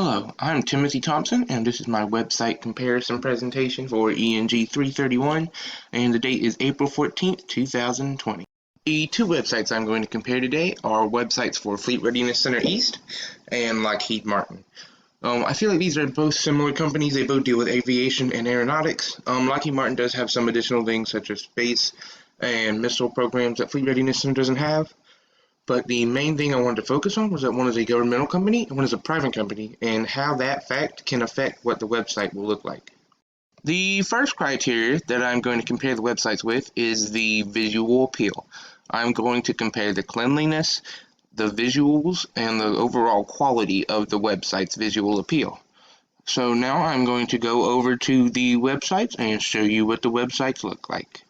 Hello, I'm Timothy Thompson, and this is my website comparison presentation for ENG 331, and the date is April 14th, 2020. The two websites I'm going to compare today are websites for Fleet Readiness Center East and Lockheed Martin. I feel like these are both similar companies. They both deal with aviation and aeronautics. Lockheed Martin does have some additional things such as space and missile programs that Fleet Readiness Center doesn't have. But the main thing I wanted to focus on was that one is a governmental company and one is a private company, and how that fact can affect what the website will look like. The first criteria that I'm going to compare the websites with is the visual appeal. I'm going to compare the cleanliness, the visuals, and the overall quality of the website's visual appeal. So now I'm going to go over to the websites and show you what the websites look like.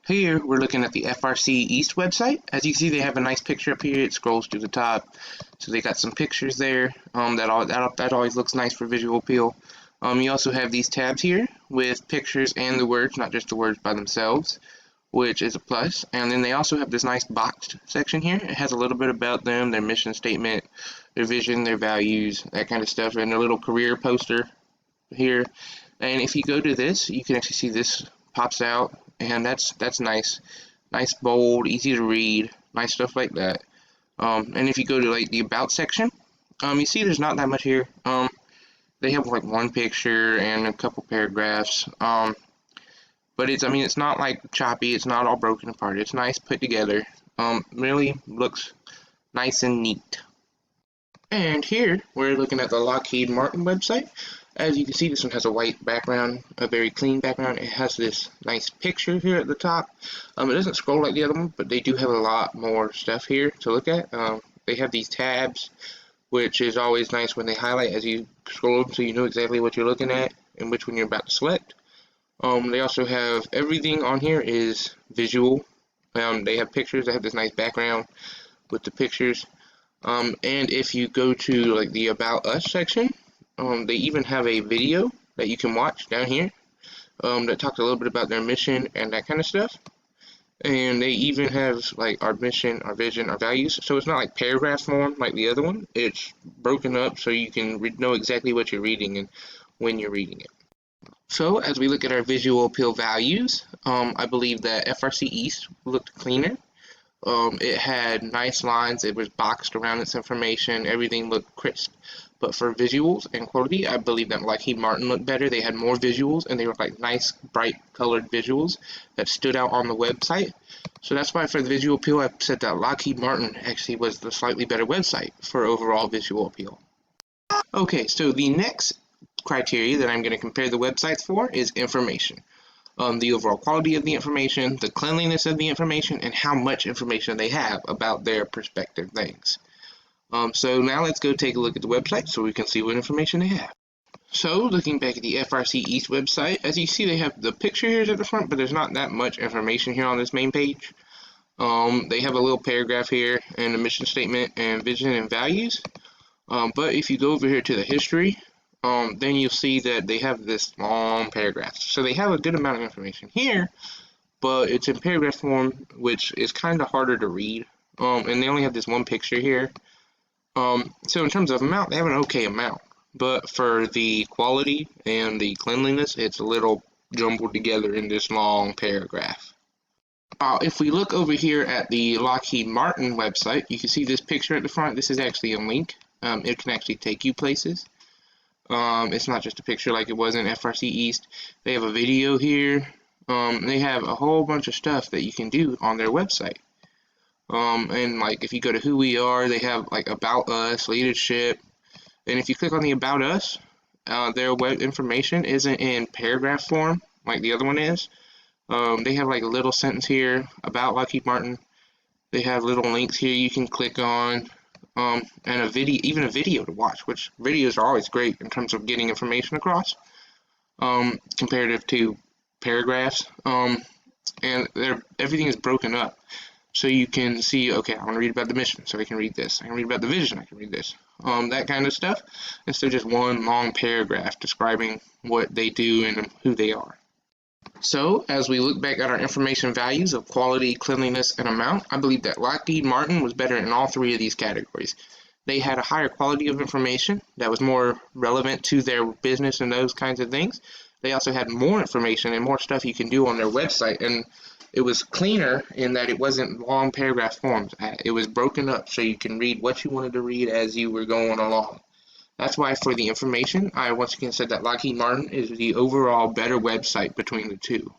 Here we're looking at the FRC East website. As you can see, they have a nice picture up here. It scrolls to the top, so they got some pictures there. That always looks nice for visual appeal. You also have these tabs here with pictures and the words, not just the words by themselves, which is a plus. And then they also have this nice boxed section here. It has a little bit about them, their mission statement, their vision, their values, that kind of stuff, and their little career poster here. And if you go to this, you can actually see this pops out, and that's nice, bold, easy to read, nice stuff like that. And if you go to like the about section, you see there's not that much here. They have like one picture and a couple paragraphs. But it's not like choppy. It's not all broken apart. It's nice put together. Really looks nice and neat. And here we're looking at the Lockheed Martin website. As you can see, this one has a white background, a very clean background. It has this nice picture here at the top. It doesn't scroll like the other one, but they do have a lot more stuff here to look at. They have these tabs, which is always nice when they highlight as you scroll them, so you know exactly what you're looking at and which one you're about to select. They also have everything on here is visual. They have pictures. They have this nice background with the pictures. And if you go to like the About Us section, they even have a video that you can watch down here that talks a little bit about their mission and that kind of stuff. And they even have like our mission, our vision, our values. So it's not like paragraph form like the other one. It's broken up so you can know exactly what you're reading and when you're reading it. So as we look at our visual appeal values, I believe that FRC East looked cleaner. It had nice lines. It was boxed around its information. Everything looked crisp. But for visuals and quality, I believe that Lockheed Martin looked better. They had more visuals, and they were like nice, bright colored visuals that stood out on the website. So that's why for the visual appeal, I said that Lockheed Martin actually was the slightly better website for overall visual appeal. Okay, so the next criteria that I'm going to compare the websites for is information. The overall quality of the information, the cleanliness of the information, and how much information they have about their prospective things. So now let's go take a look at the website so we can see what information they have. So looking back at the FRC East website, as you see they have the picture here at the front, but there's not that much information here on this main page. They have a little paragraph here and a mission statement and vision and values. But if you go over here to the history, then you'll see that they have this long paragraph. So they have a good amount of information here, but it's in paragraph form, which is kind of harder to read. And they only have this one picture here. So in terms of amount, they have an okay amount. But for the quality and the cleanliness, it's a little jumbled together in this long paragraph. If we look over here at the Lockheed Martin website, you can see this picture at the front. This is actually a link. It can actually take you places. It's not just a picture like it was in FRC East. They have a video here. They have a whole bunch of stuff that you can do on their website. And like if you go to who we are, they have like about us, leadership. And if you click on the about us, their web information isn't in paragraph form like the other one is. They have like a little sentence here about Lockheed Martin. They have little links here you can click on. And a video, even a video to watch, which videos are always great in terms of getting information across, comparative to paragraphs. And everything is broken up, so you can see, okay, I want to read about the mission, so I can read this. I can read about the vision, I can read this. That kind of stuff, instead of just one long paragraph describing what they do and who they are. So, as we look back at our information values of quality, cleanliness, and amount, I believe that Lockheed Martin was better in all three of these categories. They had a higher quality of information that was more relevant to their business and those kinds of things. They also had more information and more stuff you can do on their website, and it was cleaner in that it wasn't long paragraph forms. It was broken up so you can read what you wanted to read as you were going along. That's why for the information, I once again said that Lockheed Martin is the overall better website between the two.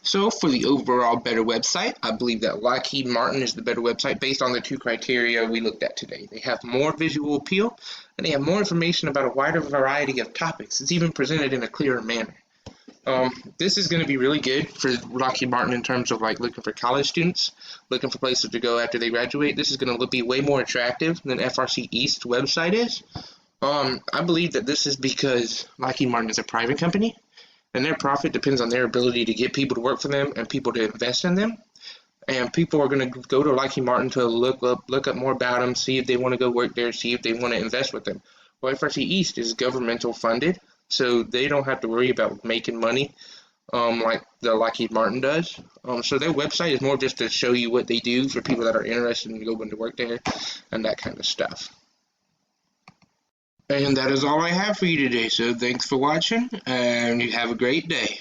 So for the overall better website, I believe that Lockheed Martin is the better website based on the two criteria we looked at today. They have more visual appeal, and they have more information about a wider variety of topics. It's even presented in a clearer manner. This is going to be really good for Lockheed Martin in terms of like looking for college students, looking for places to go after they graduate. This is going to be way more attractive than FRC East's website is. I believe that this is because Lockheed Martin is a private company, and their profit depends on their ability to get people to work for them and people to invest in them. And people are going to go to Lockheed Martin to look up more about them, see if they want to go work there, see if they want to invest with them. Well, FRC East is governmental funded, so they don't have to worry about making money like the Lockheed Martin does. So their website is more just to show you what they do for people that are interested in going to work there and that kind of stuff. And that is all I have for you today. So thanks for watching, and you have a great day.